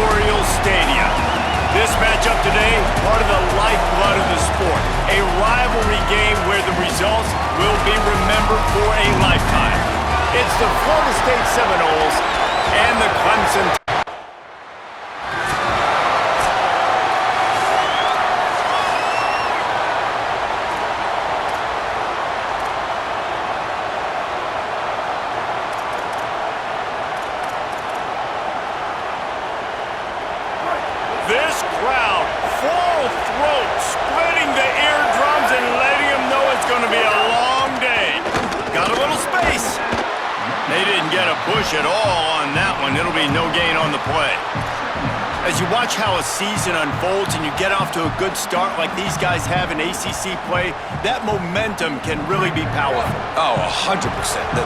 Memorial Stadium. This matchup today, part of the lifeblood of the sport. A rivalry game where the results will be remembered for a lifetime. It's the Florida State Seminoles and the Clemson. This crowd, full throat, splitting the eardrums and letting them know it's going to be a long day. Got a little space. They didn't get a push at all on that one. It'll be no gain on the play. As you watch how a season unfolds and you get off to a good start like these guys have in ACC play, that momentum can really be powerful. Oh, 100%.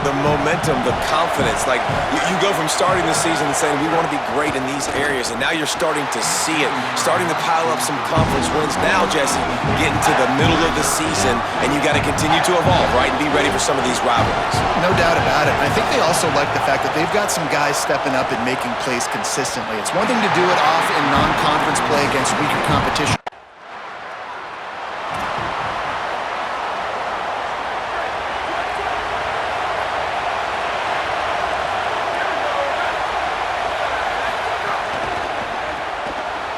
The momentum, the confidence. Like, you go from starting the season and saying, we want to be great in these areas, and now you're starting to see it, starting to pile up some conference wins. Now, Jesse, getting to the middle of the season, and you got to continue to evolve, right, and be ready for some of these rivalries. No doubt about it. I think they also like the fact that they've got some guys stepping up and making plays consistently. It's one thing to do it off in non-conference play against weaker competition.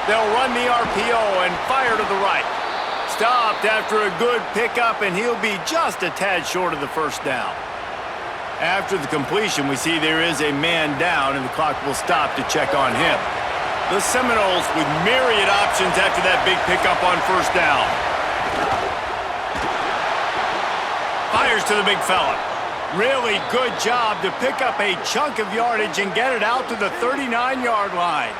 They'll run the RPO and fire to the right. Stopped after a good pickup, and he'll be just a tad short of the first down. After the completion, we see there is a man down, and the clock will stop to check on him. The Seminoles with myriad options after that big pickup on first down. Fires to the big fella. Really good job to pick up a chunk of yardage and get it out to the 39-yard line.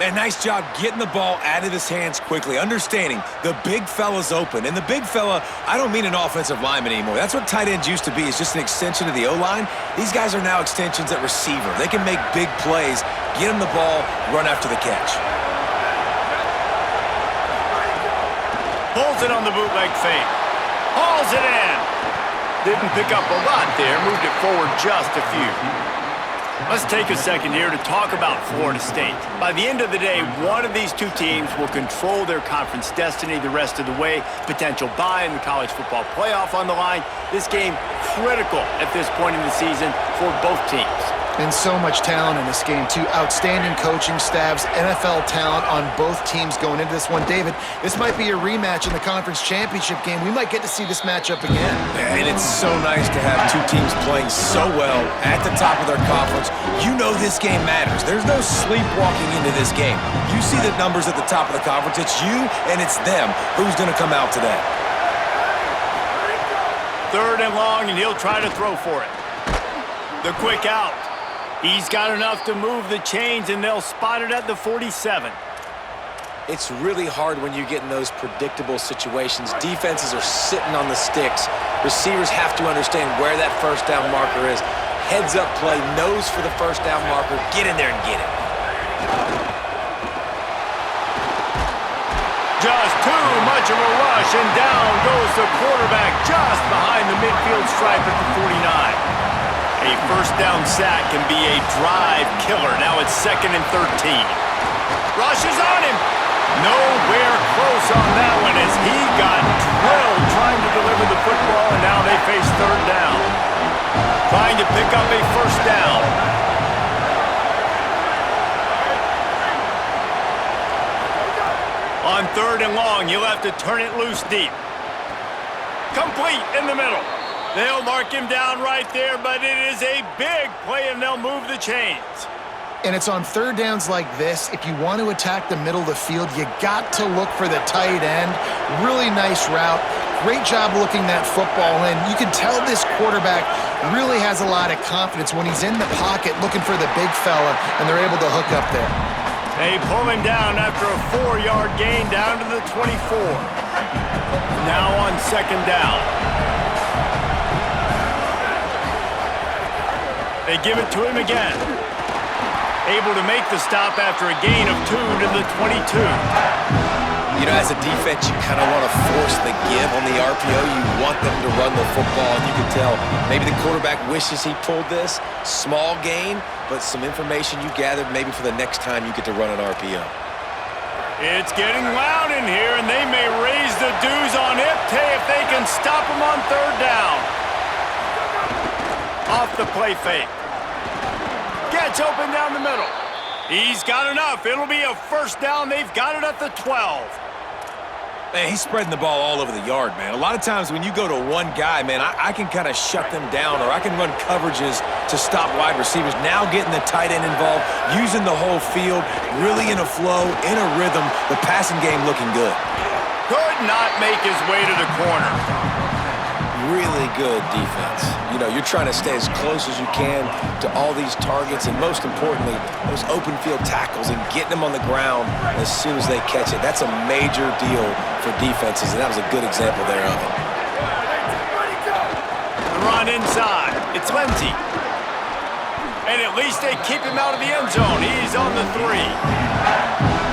And nice job getting the ball out of his hands quickly, understanding the big fella's open. And the big fella, I don't mean an offensive lineman anymore. That's what tight ends used to be, is just an extension of the O-line. These guys are now extensions at receiver. They can make big plays, get him the ball, run after the catch. Pulls it on the bootleg fake. Hauls it in. Didn't pick up a lot there, moved it forward just a few. Let's take a second here to talk about Florida State. By the end of the day, one of these two teams will control their conference destiny the rest of the way. Potential bye in the college football playoff on the line. This game critical at this point in the season for both teams. And so much talent in this game, too. Outstanding coaching staffs, NFL talent on both teams going into this one. David, this might be a rematch in the conference championship game. We might get to see this matchup again. And it's so nice to have two teams playing so well at the top of their conference. You know this game matters. There's no sleepwalking into this game. You see the numbers at the top of the conference. It's you and it's them. Who's going to come out today? Third and long, and he'll try to throw for it. The quick out. He's got enough to move the chains, and they'll spot it at the 47. It's really hard when you get in those predictable situations. Defenses are sitting on the sticks. Receivers have to understand where that first down marker is. Heads up play, nose for the first down marker. Get in there and get it. Just too much of a rush, and down goes the quarterback just behind the midfield stripe at the 49. A first down sack can be a drive killer. Now it's 2nd and 13. Rushes on him. Nowhere close on that one as he got drilled trying to deliver the football, and now they face third down. Trying to pick up a first down. On third and long, you'll have to turn it loose deep. Complete in the middle. They'll mark him down right there, but it is a big play, and they'll move the chains. And it's on third downs like this. If you want to attack the middle of the field, you got to look for the tight end. Really nice route. Great job looking that football in. You can tell this quarterback really has a lot of confidence when he's in the pocket looking for the big fella, and they're able to hook up there. They pull him down after a 4-yard gain down to the 24. Now on second down. They give it to him again. Able to make the stop after a gain of 2 to the 22. You know, as a defense, you kind of want to force the give on the RPO. You want them to run the football, and you can tell maybe the quarterback wishes he pulled this. Small gain, but some information you gathered maybe for the next time you get to run an RPO. It's getting loud in here, and they may raise the dues on Ipte if they can stop him on third down. Off the play fake. Gets open down the middle. He's got enough. It'll be a first down. They've got it at the 12. Man, he's spreading the ball all over the yard, man. A lot of times when you go to one guy, man, I can kind of shut them down, or I can run coverages to stop wide receivers. Now getting the tight end involved, using the whole field, really in a flow, in a rhythm, the passing game looking good. Could not make his way to the corner. Really good defense. You know, you're trying to stay as close as you can to all these targets, and most importantly, those open field tackles and getting them on the ground as soon as they catch it. That's a major deal for defenses, and that was a good example there of it. The run inside. It's Lindsey. And at least they keep him out of the end zone. He's on the 3.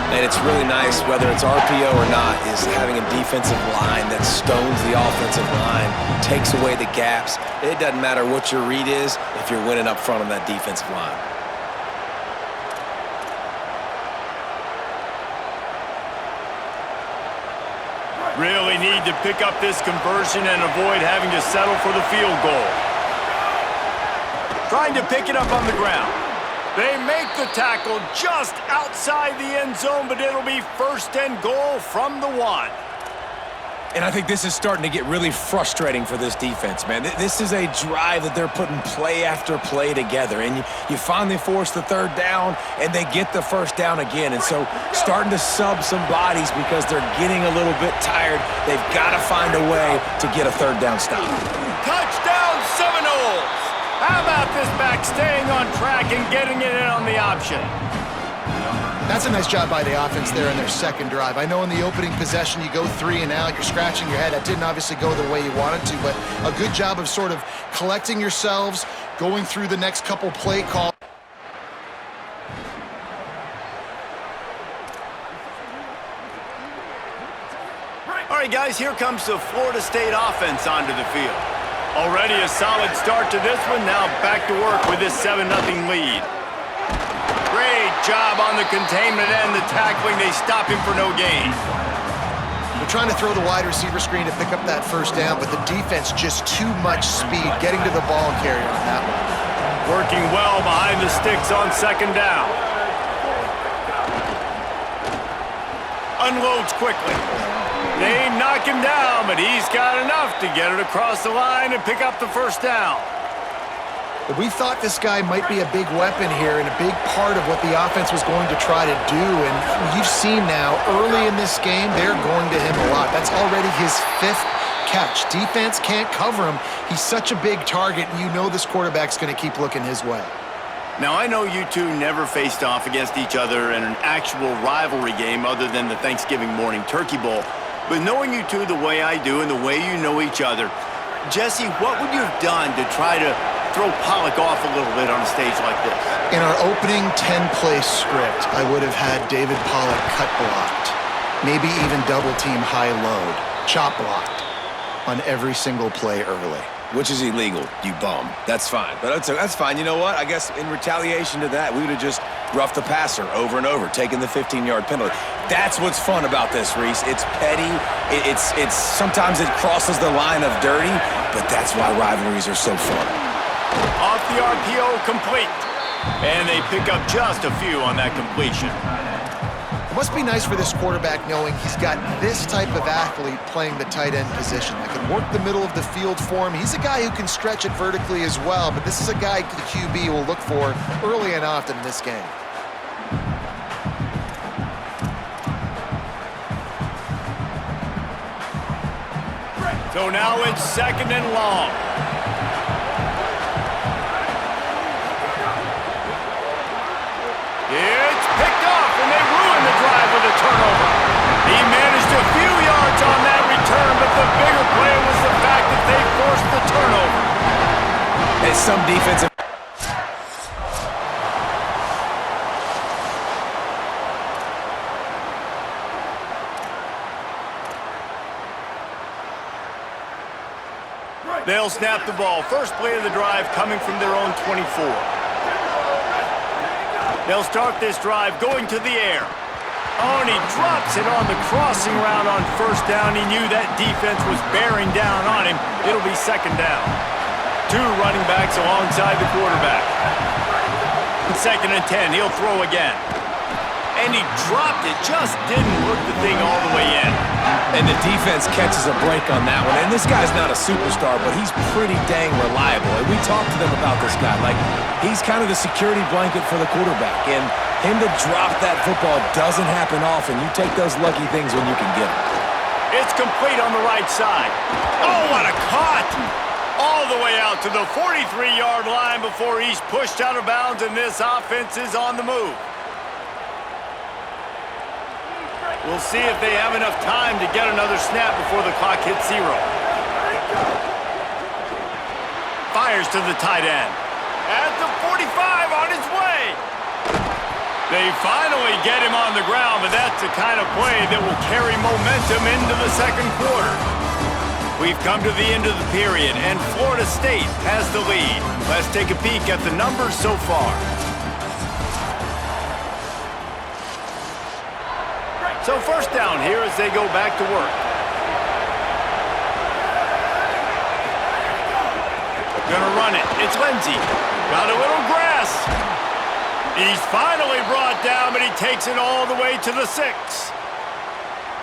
And it's really nice, whether it's RPO or not, is having a defensive line that stones the offensive line, takes away the gaps. It doesn't matter what your read is if you're winning up front on that defensive line. Really need to pick up this conversion and avoid having to settle for the field goal. Trying to pick it up on the ground. They make the tackle just outside the end zone, but it'll be first and goal from the 1. And I think this is starting to get really frustrating for this defense, man. This is a drive that they're putting play after play together, and you finally force the third down, and they get the first down again. And so starting to sub some bodies because they're getting a little bit tired. They've got to find a way to get a third down stop. Touchdown Seminoles! How about this back staying on track and getting it in on the option? That's a nice job by the offense there in their second drive. I know in the opening possession you go 3 and out, you're scratching your head. That didn't obviously go the way you wanted to, but a good job of sort of collecting yourselves, going through the next couple play calls. All right, guys, here comes the Florida State offense onto the field. Already a solid start to this one. Now back to work with this 7-0 lead. Great job on the containment and the tackling. They stop him for no gain. They're trying to throw the wide receiver screen to pick up that first down, but the defense just too much speed getting to the ball carrier on that one. Working well behind the sticks on second down. Unloads quickly. They knock him down, but he's got enough to get it across the line and pick up the first down. We thought this guy might be a big weapon here and a big part of what the offense was going to try to do. And you've seen now, early in this game, they're going to him a lot. That's already his 5th catch. Defense can't cover him. He's such a big target, and you know this quarterback's going to keep looking his way. Now, I know you two never faced off against each other in an actual rivalry game other than the Thanksgiving morning Turkey Bowl. But knowing you two the way I do and the way you know each other, Jesse, what would you have done to try to throw Pollock off a little bit on a stage like this? In our opening 10-play script, I would have had David Pollock cut blocked, maybe even double team high load, chop blocked on every single play early. Which is illegal, you bum. That's fine. But that's fine. You know what? I guess in retaliation to that, we would have just roughed the passer over and over, taking the 15-yard penalty. That's what's fun about this, Reese. It's petty. It's sometimes it crosses the line of dirty, but that's why rivalries are so fun. Off the RPO, complete. And they pick up just a few on that completion. It must be nice for this quarterback knowing he's got this type of athlete playing the tight end position that can work the middle of the field for him. He's a guy who can stretch it vertically as well, but this is a guy the QB will look for early and often in this game. So now it's second and long. It's picked off, and they ruin the drive with a turnover. He managed a few yards on that return, but the bigger play was the fact that they forced the turnover. And some defensive... They'll snap the ball. First play of the drive coming from their own 24. They'll start this drive going to the air. Oh, and he drops it on the crossing route on first down. He knew that defense was bearing down on him. It'll be second down. Two running backs alongside the quarterback. Second and 10, he'll throw again. And he dropped it, just didn't look the thing all the way in. And the defense catches a break on that one. And this guy's not a superstar, but he's pretty dang reliable. And we talked to them about this guy. Like, he's kind of the security blanket for the quarterback. And him to drop that football doesn't happen often. You take those lucky things when you can get them. It's complete on the right side. Oh, what a caught! All the way out to the 43-yard line before he's pushed out of bounds, and this offense is on the move. We'll see if they have enough time to get another snap before the clock hits 0. Fires to the tight end. At the 45, on his way. They finally get him on the ground, but that's the kind of play that will carry momentum into the second quarter. We've come to the end of the period, and Florida State has the lead. Let's take a peek at the numbers so far. So first down here as they go back to work. Gonna run it. It's Lindsey. Got a little grass. He's finally brought down, but he takes it all the way to the 6.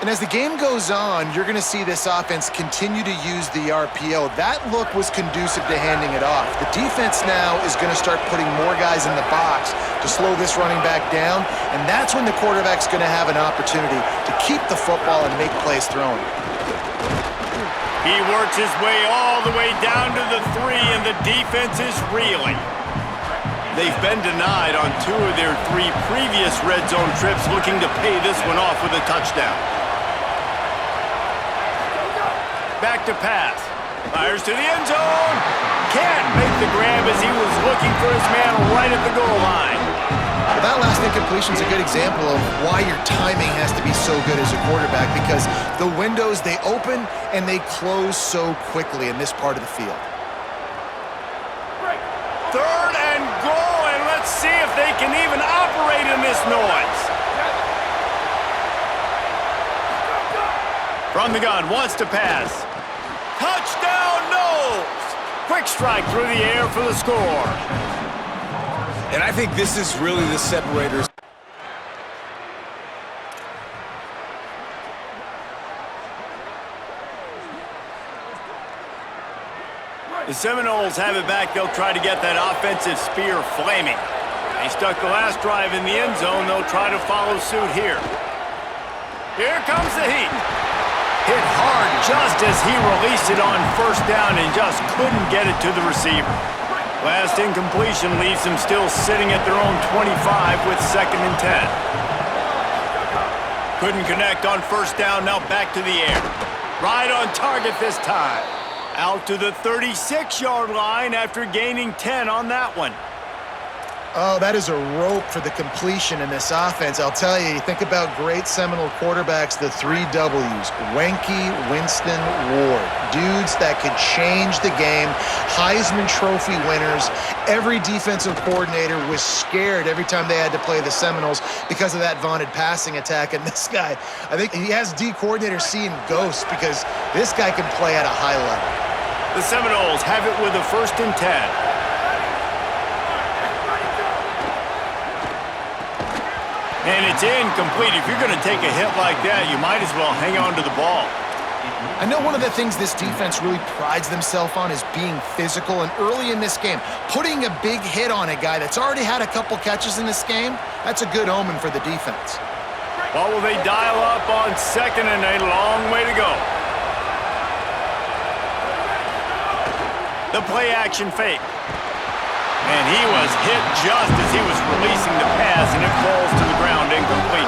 And as the game goes on, you're going to see this offense continue to use the RPO. That look was conducive to handing it off. The defense now is going to start putting more guys in the box to slow this running back down, and that's when the quarterback's going to have an opportunity to keep the football and make plays throwing. He works his way all the way down to the 3, and the defense is reeling. They've been denied on 2 of their 3 previous red zone trips, looking to pay this one off with a touchdown. Back to pass. Fires to the end zone. Can't make the grab as he was looking for his man right at the goal line. Well, that last incompletion is a good example of why your timing has to be so good as a quarterback, because the windows, they open and they close so quickly in this part of the field. Third and goal, and let's see if they can even operate in this noise. From the gun, wants to pass. Touchdown, Knowles! Quick strike through the air for the score. And I think this is really the separators. The Seminoles have it back. They'll try to get that offensive spear flaming. They stuck the last drive in the end zone. They'll try to follow suit here. Here comes the heat. Hit hard just as he released it on first down and just couldn't get it to the receiver. Last incompletion leaves them still sitting at their own 25 with second and 10. Couldn't connect on first down, now back to the air. Right on target this time. Out to the 36-yard line after gaining 10 on that one. Oh, that is a rope for the completion in this offense. I'll tell you, you think about great Seminole quarterbacks, the 3 W's, Wenke, Winston, Ward. Dudes that could change the game, Heisman Trophy winners. Every defensive coordinator was scared every time they had to play the Seminoles because of that vaunted passing attack. And this guy, I think he has D coordinators seeing ghosts because this guy can play at a high level. The Seminoles have it with a first and 10. And it's incomplete. If you're going to take a hit like that, you might as well hang on to the ball. I know one of the things this defense really prides themselves on is being physical, and early in this game, putting a big hit on a guy that's already had a couple catches in this game, that's a good omen for the defense. Well, will they dial up on second and a long way to go? The play action fake. And he was hit just as he was releasing the pass, and it falls to the ground incomplete.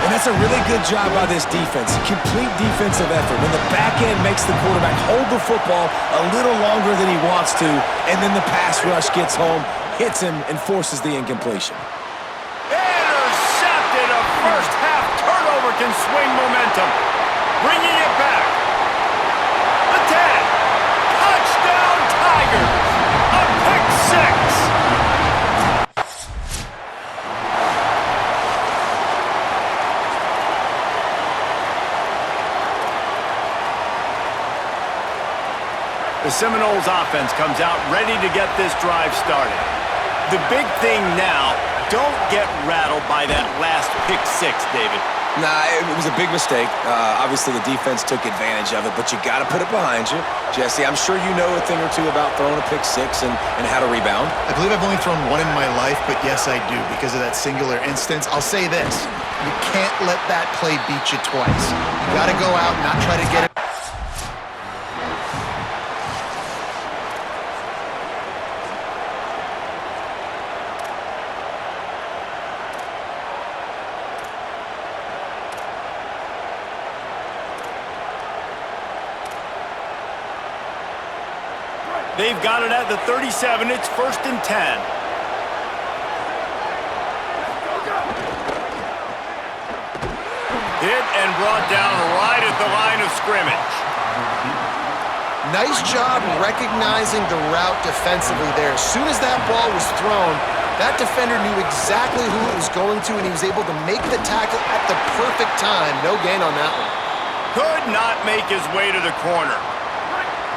And that's a really good job by this defense. Complete defensive effort. When the back end makes the quarterback hold the football a little longer than he wants to, and then the pass rush gets home, hits him, and forces the incompletion. Intercepted. A first half turnover can swing momentum. Bringing it back. The 10. Touchdown! The Seminoles offense comes out ready to get this drive started. The big thing now, don't get rattled by that last pick six, David. Nah, it was a big mistake. Obviously, the defense took advantage of it, but you got to put it behind you. Jesse, I'm sure you know a thing or two about throwing a pick six and how to rebound. I believe I've only thrown one in my life, but yes, I do because of that singular instance. I'll say this. You can't let that play beat you twice. You got to go out and not try to get it. They've got it at the 37. It's 1st and 10. Hit and brought down right at the line of scrimmage. Nice job recognizing the route defensively there. As soon as that ball was thrown, that defender knew exactly who it was going to, and he was able to make the tackle at the perfect time. No gain on that one. Could not make his way to the corner.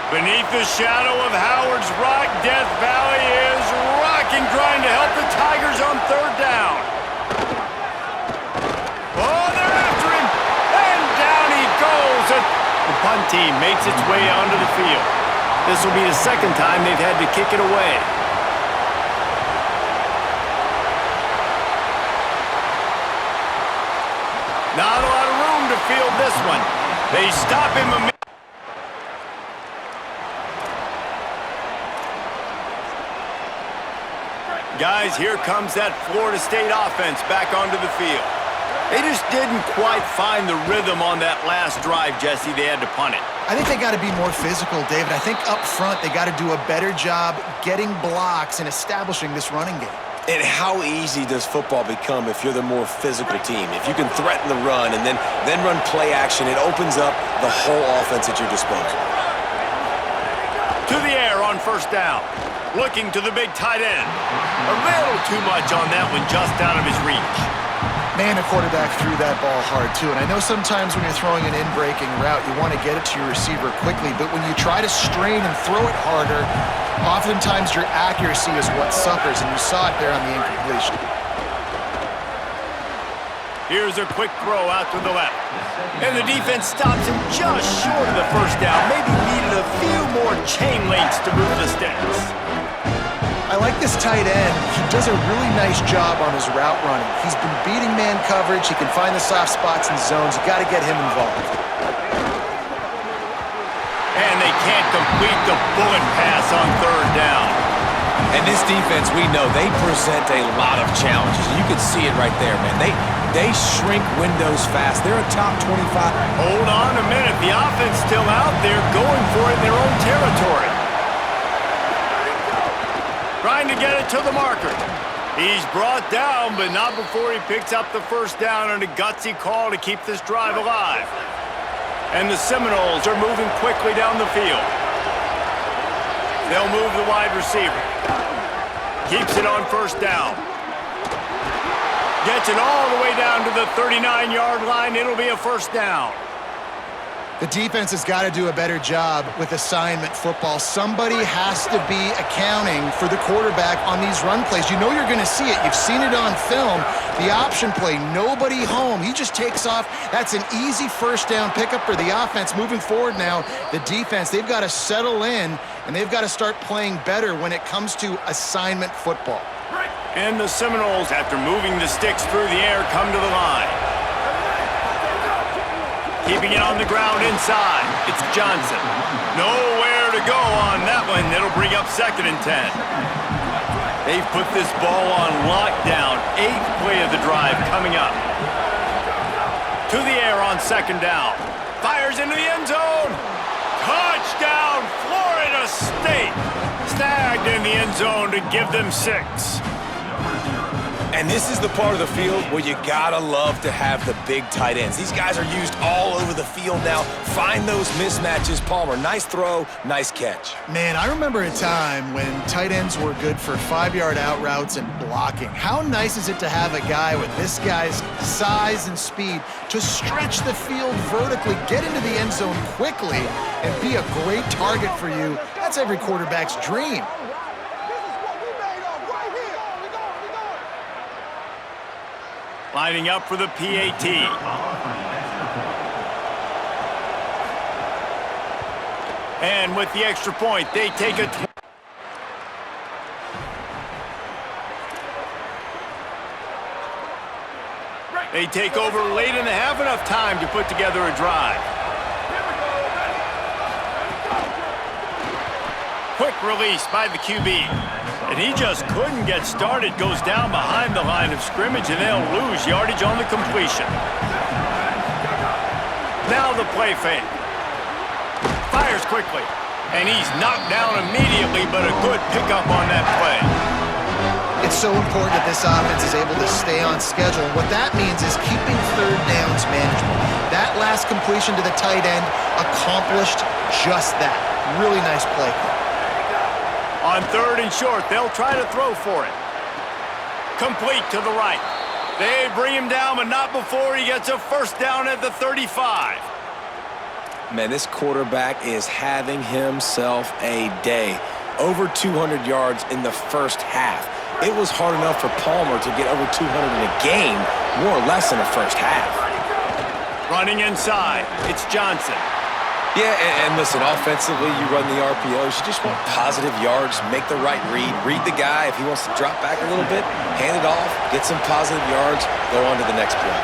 Beneath the shadow of Howard's Rock, Death Valley is rocking, trying to help the Tigers on 3rd down. Oh, they're after him, and down he goes. The punt team makes its way onto the field. This will be the 2nd time they've had to kick it away. Not a lot of room to field this one. They stop him immediately. Guys, here comes that Florida State offense back onto the field. They just didn't quite find the rhythm on that last drive, Jesse. They had to punt it. I think they got to be more physical, David. I think up front they got to do a better job getting blocks and establishing this running game. And how easy does football become if you're the more physical team? If you can threaten the run and then run play action, it opens up the whole offense at your disposal. To the air on 1st down. Looking to the big tight end. A little too much on that one, just out of his reach. Man, a quarterback threw that ball hard, too. And I know sometimes when you're throwing an in-breaking route, you want to get it to your receiver quickly. But when you try to strain and throw it harder, oftentimes your accuracy is what suffers. And you saw it there on the incompletion. Here's a quick throw out to the left. And the defense stops him just short of the 1st down. Maybe needed a few more chain links to move the sticks. I like this tight end. He does a really nice job on his route running. He's been beating man coverage. He can find the soft spots and zones. You got to get him involved. And they can't complete the bullet pass on 3rd down. And this defense, we know, they present a lot of challenges. You can see it right there, man. They shrink windows fast. They're a top 25. Hold on a minute. The offense still out there going for it in their own territory. Trying to get it to the marker. He's brought down, but not before he picks up the 1st down on a gutsy call to keep this drive alive. And the Seminoles are moving quickly down the field. They'll move the wide receiver. Keeps it on 1st down. Gets it all the way down to the 39-yard line. It'll be a 1st down. The defense has got to do a better job with assignment football. Somebody has to be accounting for the quarterback on these run plays. You know you're going to see it. You've seen it on film. The option play, nobody home. He just takes off. That's an easy 1st down pickup for the offense. Moving forward now, the defense, they've got to settle in, and they've got to start playing better when it comes to assignment football. And the Seminoles, after moving the sticks through the air, come to the line. Keeping it on the ground inside. It's Johnson. Nowhere to go on that one. It'll bring up 2nd and 10. They've put this ball on lockdown. 8th play of the drive coming up. To the air on 2nd down. Fires into the end zone. Touchdown, Florida State. Snagged in the end zone to give them 6. And this is the part of the field where you gotta love to have the big tight ends. These guys are used all over the the field now. Find those mismatches, Palmer. Nice throw, nice catch. Man, I remember a time when tight ends were good for 5-yard out routes and blocking. How nice is it to have a guy with this guy's size and speed to stretch the field vertically, get into the end zone quickly, and be a great target for you? That's every quarterback's dream. Lining up for the PAT. And with the extra point, they take a... They take over late in the half, enough time to put together a drive. Quick release by the QB. And he just couldn't get started. Goes down behind the line of scrimmage, and they'll lose yardage on the completion. Now the play fake. Fires quickly. And he's knocked down immediately, but a good pickup on that play. It's so important that this offense is able to stay on schedule. And what that means is keeping third downs manageable. That last completion to the tight end accomplished just that. Really nice play. On third and short, they'll try to throw for it. Complete to the right. They bring him down, but not before he gets a first down at the 35. Man, this quarterback is having himself a day. Over 200 yards in the first half. It was hard enough for Palmer to get over 200 in a game, more or less in the first half. Running inside, it's Johnson. Yeah, and listen, offensively, you run the RPOs. You just want positive yards, make the right read the guy. If he wants to drop back a little bit, hand it off, get some positive yards, go on to the next play.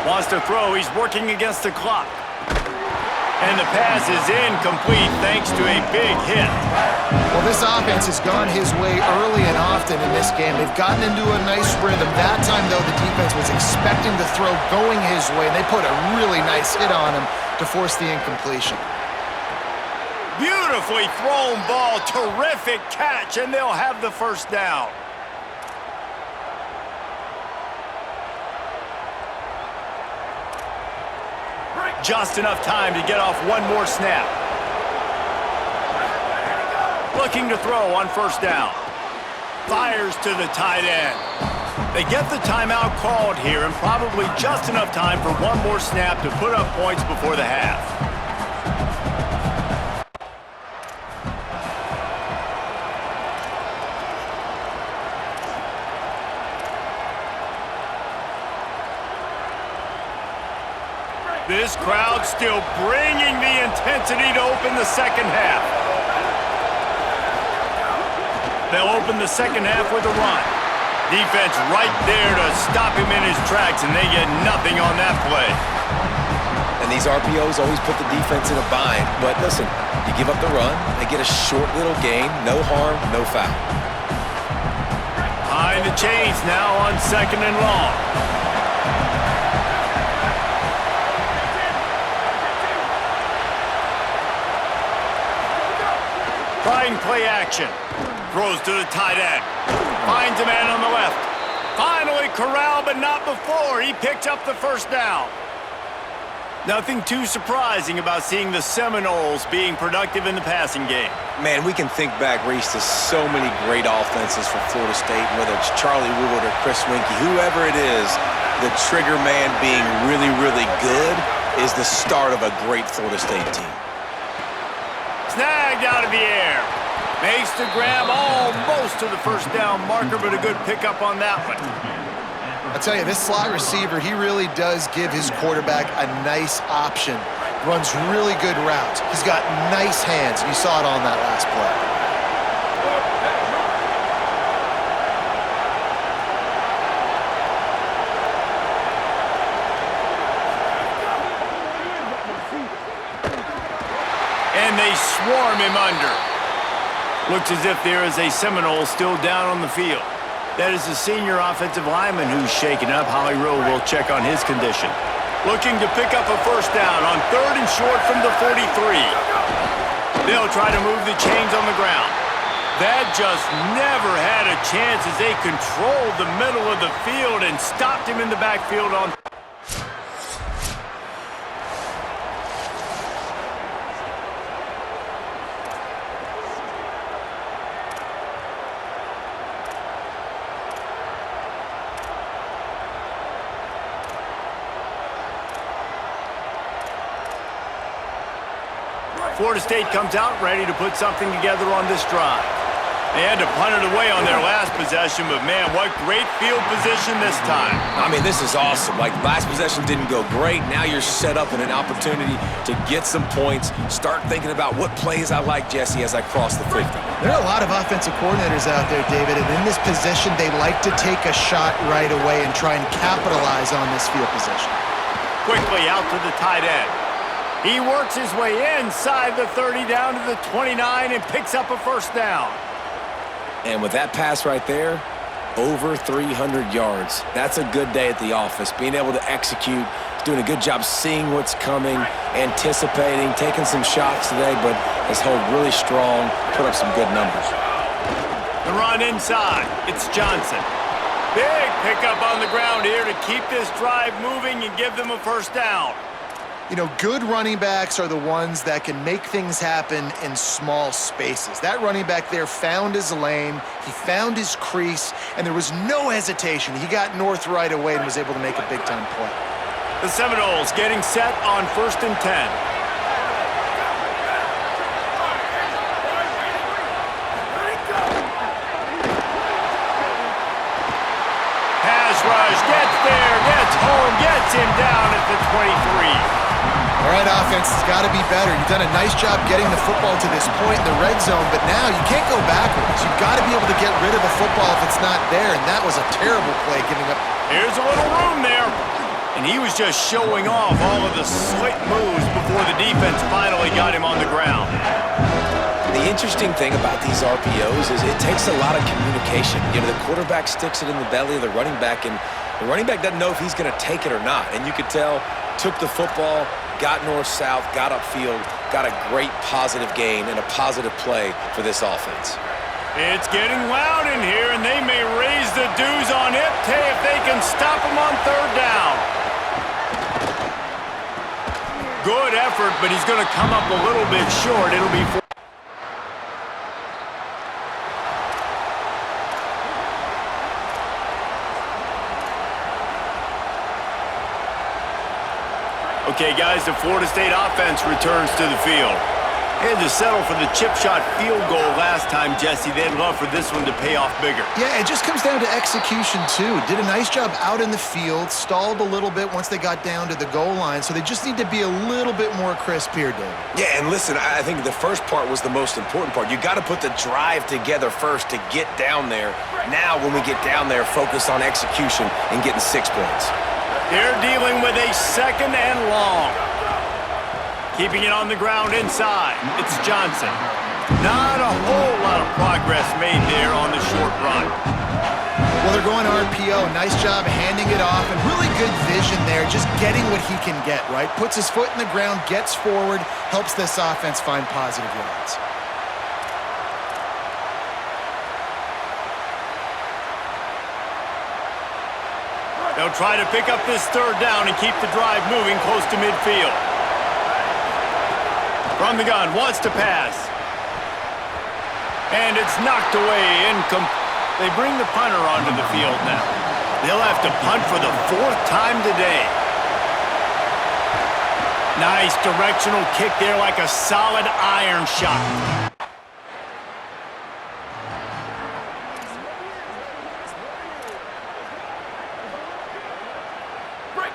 Wants to throw. He's working against the clock. And the pass is incomplete thanks to a big hit. Well, this offense has gone his way early and often in this game. They've gotten into a nice rhythm. That time, though, the defense was expecting the throw going his way, and they put a really nice hit on him to force the incompletion. Beautifully thrown ball. Terrific catch, and they'll have the first down. Just enough time to get off one more snap. Looking to throw on first down. Fires to the tight end. They get the timeout called here, and probably just enough time for one more snap to put up points before the half. This crowd still bringing the intensity to open the second half. They'll open the second half with a run. Defense right there to stop him in his tracks, and they get nothing on that play. And these RPOs always put the defense in a bind. But listen, you give up the run, they get a short little gain, no harm, no foul. Behind the chains now on second and long. Trying play action. Throws to the tight end. Finds a man on the left. Finally corralled, but not before. He picked up the first down. Nothing too surprising about seeing the Seminoles being productive in the passing game. Man, we can think back, Reese, to so many great offenses for Florida State, whether it's Charlie Wood or Chris Winkie, whoever it is, the trigger man being really, really good is the start of a great Florida State team. Snagged out of the air. Makes the grab almost to the first down marker, but a good pickup on that one. I'll tell you, this slot receiver, he really does give his quarterback a nice option. Runs really good routes. He's got nice hands. You saw it on that last play. And they swarm him under. Looks as if there is a Seminole still down on the field. That is the senior offensive lineman who's shaken up. Holly Rowe will check on his condition. Looking to pick up a first down on third and short from the 43. They'll try to move the chains on the ground. That just never had a chance as they controlled the middle of the field and stopped him in the backfield on... Florida State comes out ready to put something together on this drive. They had to punt it away on their last possession, but man, what great field position this time. I mean, this is awesome. Like, last possession didn't go great. Now you're set up in an opportunity to get some points. Start thinking about what plays I like, Jesse, as I cross the 50. There are a lot of offensive coordinators out there, David, and in this position, they like to take a shot right away and try and capitalize on this field position. Quickly out to the tight end. He works his way inside the 30 down to the 29 and picks up a first down. And with that pass right there, over 300 yards. That's a good day at the office. Being able to execute, doing a good job seeing what's coming, anticipating, taking some shots today, but has held really strong, put up some good numbers. The run inside. It's Johnson. Big pickup on the ground here to keep this drive moving and give them a first down. You know, good running backs are the ones that can make things happen in small spaces. That running back there found his lane, he found his crease, and there was no hesitation. He got north right away and was able to make a big-time play. The Seminoles getting set on 1st and 10. Pass rush, gets there, gets home, gets him down at the 23. All right, offense, it's got to be better. You've done a nice job getting the football to this point in the red zone, but now you can't go backwards. You've got to be able to get rid of the football if it's not there, and that was a terrible play giving up. Here's a little room there. And he was just showing off all of the slick moves before the defense finally got him on the ground. The interesting thing about these RPOs is it takes a lot of communication. You know, the quarterback sticks it in the belly of the running back, and the running back doesn't know if he's going to take it or not. And you could tell, took the football, got north-south, got upfield, got a great positive gain and a positive play for this offense. It's getting loud in here, and they may raise the dues on it if they can stop him on 3rd down. Good effort, but he's going to come up a little bit short. It'll be Okay, guys, the Florida State offense returns to the field. They had to settle for the chip shot field goal last time, Jesse. They'd love for this one to pay off bigger. Yeah, it just comes down to execution, too. Did a nice job out in the field, stalled a little bit once they got down to the goal line, so they just need to be a little bit more crisp here, David. Yeah, and listen, I think the first part was the most important part. You got to put the drive together first to get down there. Now, when we get down there, focus on execution and getting 6 points. They're dealing with a 2nd and long. Keeping it on the ground inside. It's Johnson. Not a whole lot of progress made there on the short run. Well, they're going RPO. Nice job handing it off, and really good vision there, just getting what he can get, right? Puts his foot in the ground, gets forward, helps this offense find positive yards. They'll try to pick up this 3rd down and keep the drive moving close to midfield. From the gun, wants to pass. And it's knocked away. They bring the punter onto the field now. They'll have to punt for the 4th time today. Nice directional kick there like a solid iron shot.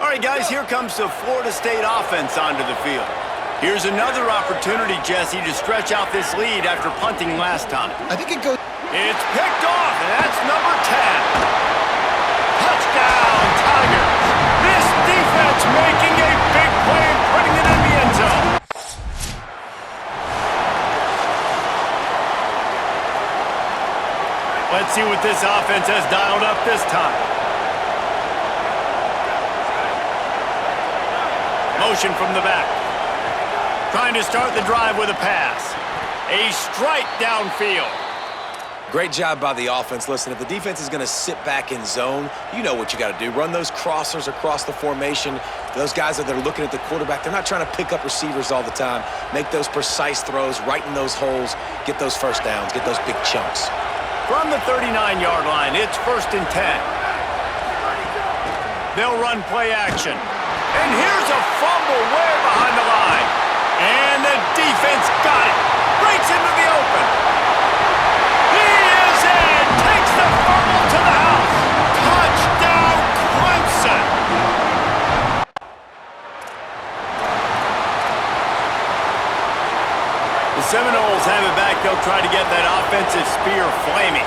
All right, guys, here comes the Florida State offense onto the field. Here's another opportunity, Jesse, to stretch out this lead after punting last time. I think it goes... It's picked off, and that's number 10. Touchdown, Tigers. This defense making a big play and putting it in the end zone. Let's see what this offense has dialed up this time. Motion from the back. Trying to start the drive with a pass. A strike downfield. Great job by the offense. Listen, if the defense is going to sit back in zone, you know what you got to do. Run those crossers across the formation. Those guys that are looking at the quarterback, they're not trying to pick up receivers all the time. Make those precise throws, right in those holes, get those first downs, get those big chunks. From the 39-yard line, it's 1st and 10. They'll run play action. And here's a fumble way behind the line. And the defense Seminoles have it back. They'll try to get that offensive spear flaming.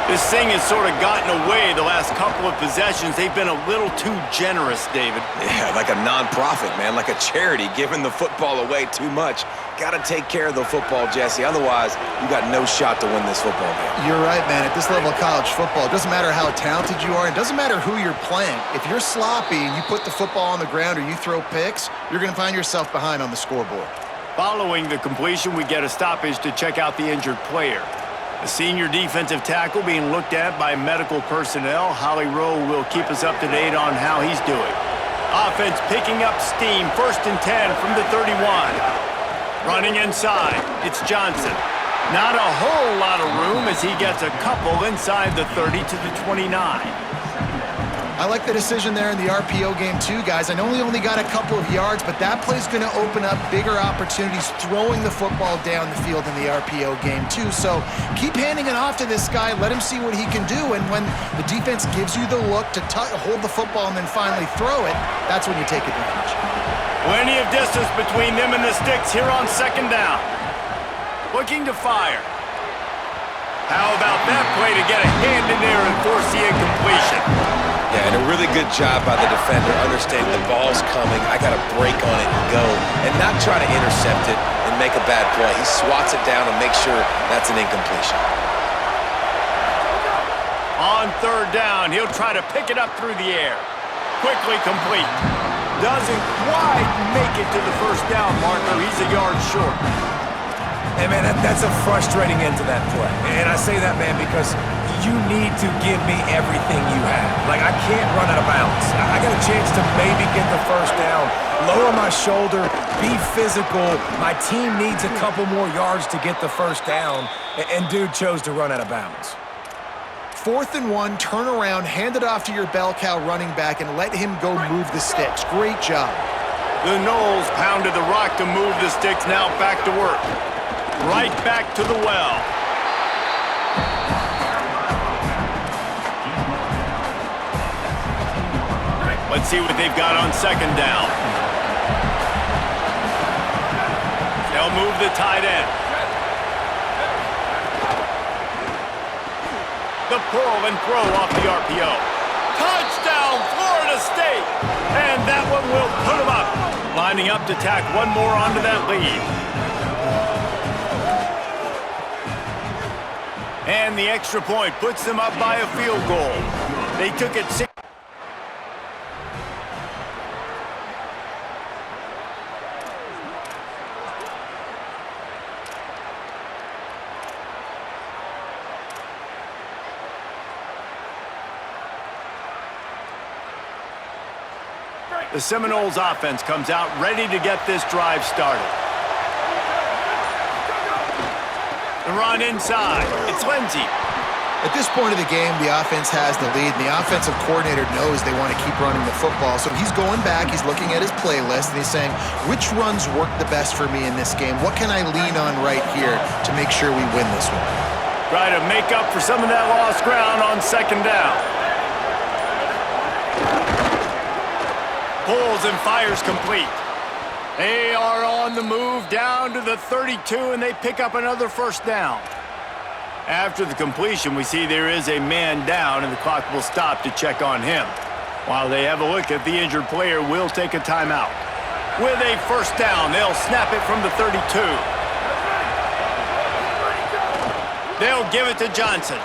This thing has sort of gotten away the last couple of possessions. They've been a little too generous, David. Yeah, like a non-profit, man, like a charity, giving the football away too much. Got to take care of the football, Jesse. Otherwise, you got no shot to win this football game. You're right, man. At this level of college football, it doesn't matter how talented you are. It doesn't matter who you're playing. If you're sloppy and you put the football on the ground or you throw picks, you're going to find yourself behind on the scoreboard. Following the completion, we get a stoppage to check out the injured player. The senior defensive tackle being looked at by medical personnel. Holly Rowe will keep us up to date on how he's doing. Offense picking up steam. 1st and 10 from the 31. Running inside, it's Johnson. Not a whole lot of room as he gets a couple inside the 30 to the 29. I like the decision there in the RPO game too, guys. I know he only got a couple of yards, but that play's going to open up bigger opportunities throwing the football down the field in the RPO game too. So keep handing it off to this guy. Let him see what he can do. And when the defense gives you the look to hold the football and then finally throw it, that's when you take advantage. Plenty of distance between them and the sticks here on 2nd down. Looking to fire. How about that play to get a hand in there and force the incompletion? Yeah, and a really good job by the defender understanding the ball's coming. I got to break on it and go, and not try to intercept it and make a bad play. He swats it down and makes sure that's an incompletion. On 3rd down, he'll try to pick it up through the air. Quickly complete. Doesn't quite make it to the 1st down marker. He's a yard short. Hey, man, that's a frustrating end to that play. And I say that, man, because you need to give me everything you have. Like, I can't run out of bounds. I got a chance to maybe get the 1st down, lower my shoulder, be physical. My team needs a couple more yards to get the 1st down, and dude chose to run out of bounds. 4th and 1, turn around, hand it off to your bell cow running back, and let him go move the sticks. Great job. The Noles pounded the rock to move the sticks, now back to work. Right back to the well. Let's see what they've got on 2nd down. They'll move the tight end. The pull and throw off the RPO. Touchdown, Florida State! And that one will put them up. Lining up to tack one more onto that lead. And the extra point puts them up by a field goal. They took it 6. The Seminoles offense comes out ready to get this drive started. The run inside. It's Lindsey. At this point of the game, the offense has the lead, and the offensive coordinator knows they want to keep running the football. So he's going back, he's looking at his playlist, and he's saying, which runs work the best for me in this game? What can I lean on right here to make sure we win this one? Try to make up for some of that lost ground on 2nd down. Pulls and fires complete. They are on the move down to the 32, and they pick up another 1st down. After the completion, we see there is a man down, and the clock will stop to check on him. While they have a look at the injured player, will take a timeout. With a 1st down, they'll snap it from the 32. They'll give it to Johnson.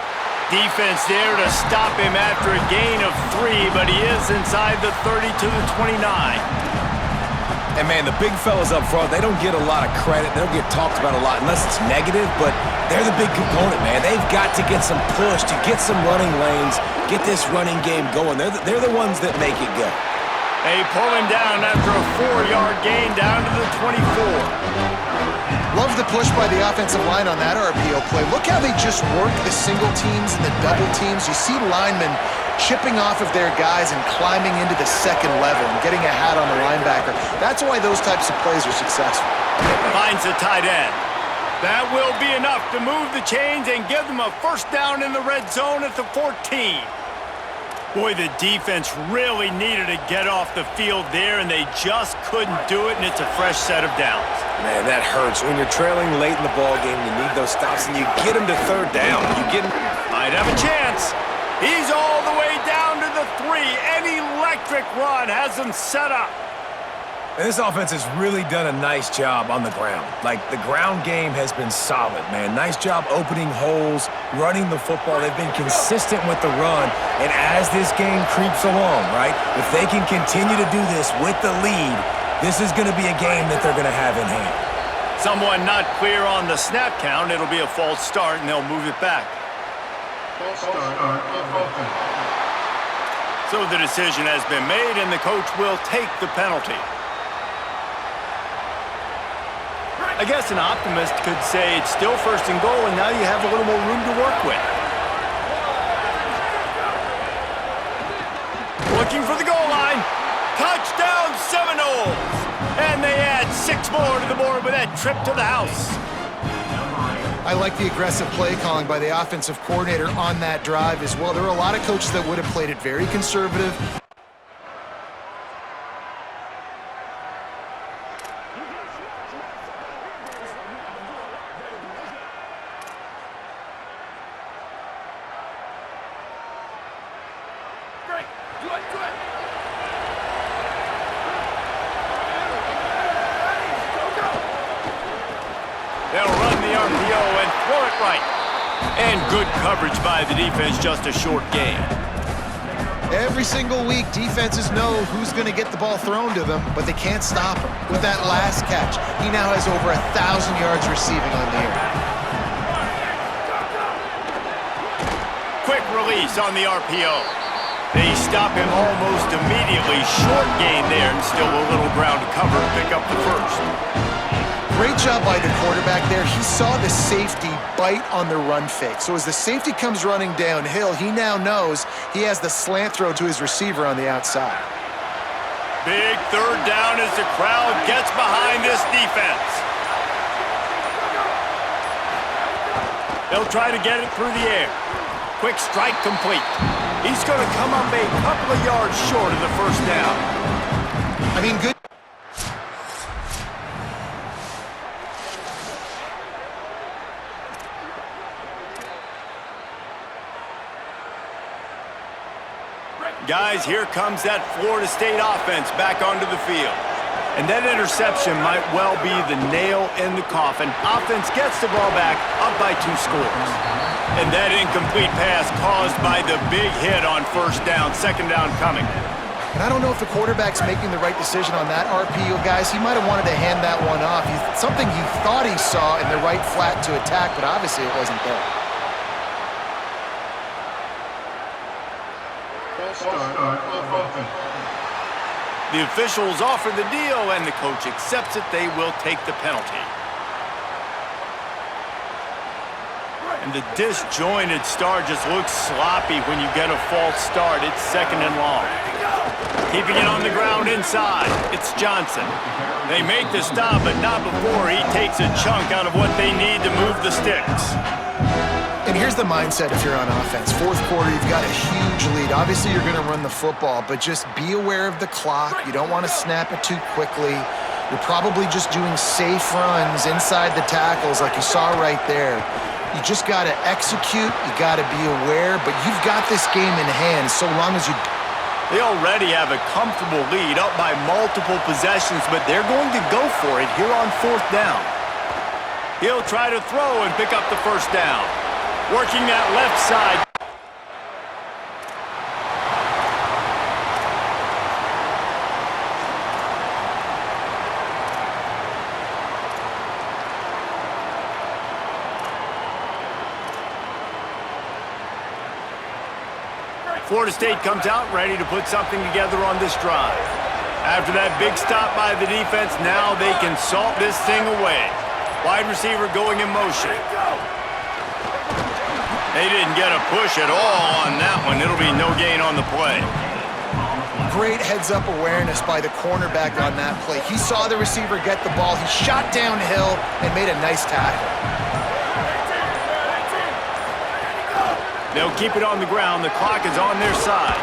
Defense there to stop him after a gain of 3, but he is inside the 30 to the 29. And, man, the big fellas up front, they don't get a lot of credit. They don't get talked about a lot unless it's negative, but they're the big component, man. They've got to get some push, to get some running lanes, get this running game going. They're the ones that make it go. They pull him down after a 4-yard gain down to the 24. Love the push by the offensive line on that RPO play. Look how they just work the single teams and the double teams. You see linemen chipping off of their guys and climbing into the 2nd level and getting a hat on the linebacker. That's why those types of plays are successful. Finds the tight end. That will be enough to move the chains and give them a 1st down in the red zone at the 14. Boy, the defense really needed to get off the field there, and they just couldn't do it, and it's a fresh set of downs. Man, that hurts. When you're trailing late in the ball game, you need those stops, and you get them to third down. You get him. Might have a chance. He's all the way down to the 3. An electric run has him set up. And this offense has really done a nice job on the ground. Like, the ground game has been solid, man. Nice job opening holes, running the football. They've been consistent with the run. And as this game creeps along, right, if they can continue to do this with the lead, this is going to be a game that they're going to have in hand. Someone not clear on the snap count. It'll be a false start, and they'll move it back. So the decision has been made, and the coach will take the penalty. I guess an optimist could say it's still first and goal, and now you have a little more room to work with. Looking for the goal line. Touchdown Seminoles! And they add 6 more to the board with that trip to the house. I like the aggressive play calling by the offensive coordinator on that drive as well. There were a lot of coaches that would have played it very conservative. They'll run the RPO and throw it right. And good coverage by the defense, just a short gain. Every single week, defenses know who's going to get the ball thrown to them, but they can't stop him. With that last catch, he now has over 1,000 yards receiving on the air. Quick release on the RPO. They stop him almost immediately. Short gain there, and still a little ground to cover to pick up the first. Great job by the quarterback there. He saw the safety bite on the run fake. So as the safety comes running downhill, he now knows he has the slant throw to his receiver on the outside. Big third down as the crowd gets behind this defense. They'll try to get it through the air. Quick strike complete. He's going to come up a couple of yards short of the first down. I mean, good. Guys, here comes that Florida State offense back onto the field. And that interception might well be the nail in the coffin. Offense gets the ball back, up by 2 scores. And that incomplete pass caused by the big hit on first down, second down coming. And I don't know if the quarterback's making the right decision on that RPO, guys. He might have wanted to hand that one off. Something he thought he saw in the right flat to attack, but obviously it wasn't there. The officials offer the deal, and the coach accepts it. They will take the penalty. And the disjointed start just looks sloppy when you get a false start. It's second and long. Keeping it on the ground inside. It's Johnson. They make the stop, but not before he takes a chunk out of what they need to move the sticks. And here's the mindset if you're on offense. Fourth quarter, you've got a huge lead. Obviously, you're going to run the football, but just be aware of the clock. You don't want to snap it too quickly. You're probably just doing safe runs inside the tackles like you saw right there. You just got to execute. You got to be aware, but you've got this game in hand so long as you... They already have a comfortable lead up by multiple possessions, but they're going to go for it here on fourth down. He'll try to throw and pick up the first down. Working that left side. Florida State comes out ready to put something together on this drive. After that big stop by the defense, now they can salt this thing away. Wide receiver going in motion. They didn't get a push at all on that one. It'll be no gain on the play. Great heads-up awareness by the cornerback on that play. He saw the receiver get the ball. He shot downhill and made a nice tackle. They'll keep it on the ground. The clock is on their side.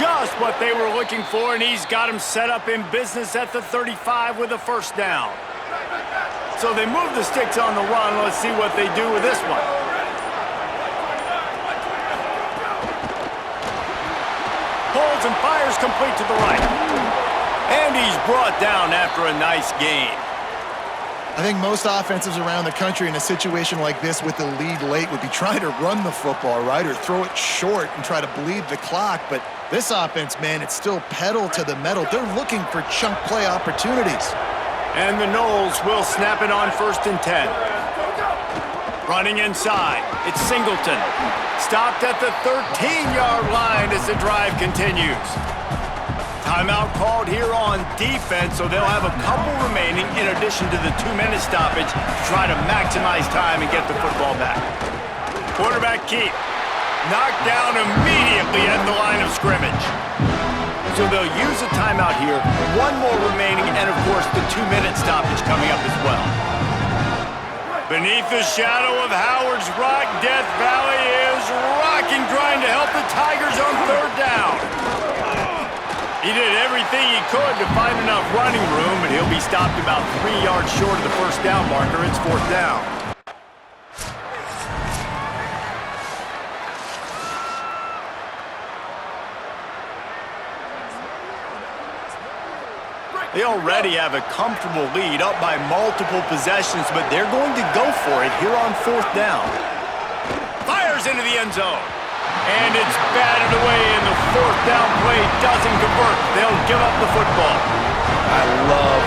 just what they were looking for, and he's got him set up in business at the 35 with a first down. So they move the sticks on the run. Let's see what they do with this one. Pulls and fires complete to the right. And he's brought down after a nice gain. I think most offenses around the country in a situation like this with the lead late would be trying to run the football, right, or throw it short and try to bleed the clock. But this offense, man, it's still pedal to the metal. They're looking for chunk play opportunities. And the Noles will snap it on 1st and 10. Running inside, it's Singleton. Stopped at the 13-yard line as the drive continues. Timeout called here on defense, so they'll have a couple remaining in addition to the 2-minute stoppage to try to maximize time and get the football back. Quarterback keep. Knocked down immediately at the line of scrimmage. So they'll use a timeout here. One more remaining, and of course the 2-minute stoppage coming up as well. Beneath the shadow of Howard's Rock, Death Valley is rocking, trying to help the Tigers on 3rd down. He did everything he could to find enough running room, and he'll be stopped about 3 yards short of the first down marker. It's 4th down. They already have a comfortable lead, up by multiple possessions, but they're going to go for it here on 4th down. Fires into the end zone. And it's batted away, and the 4th down play doesn't convert. They'll give up the football. I love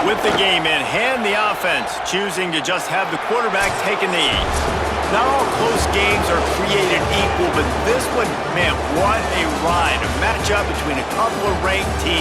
with the game in hand, the offense choosing to just have the quarterback take a knee. Not all close games are created equal, but this one, man, what a ride. A matchup between a couple of ranked teams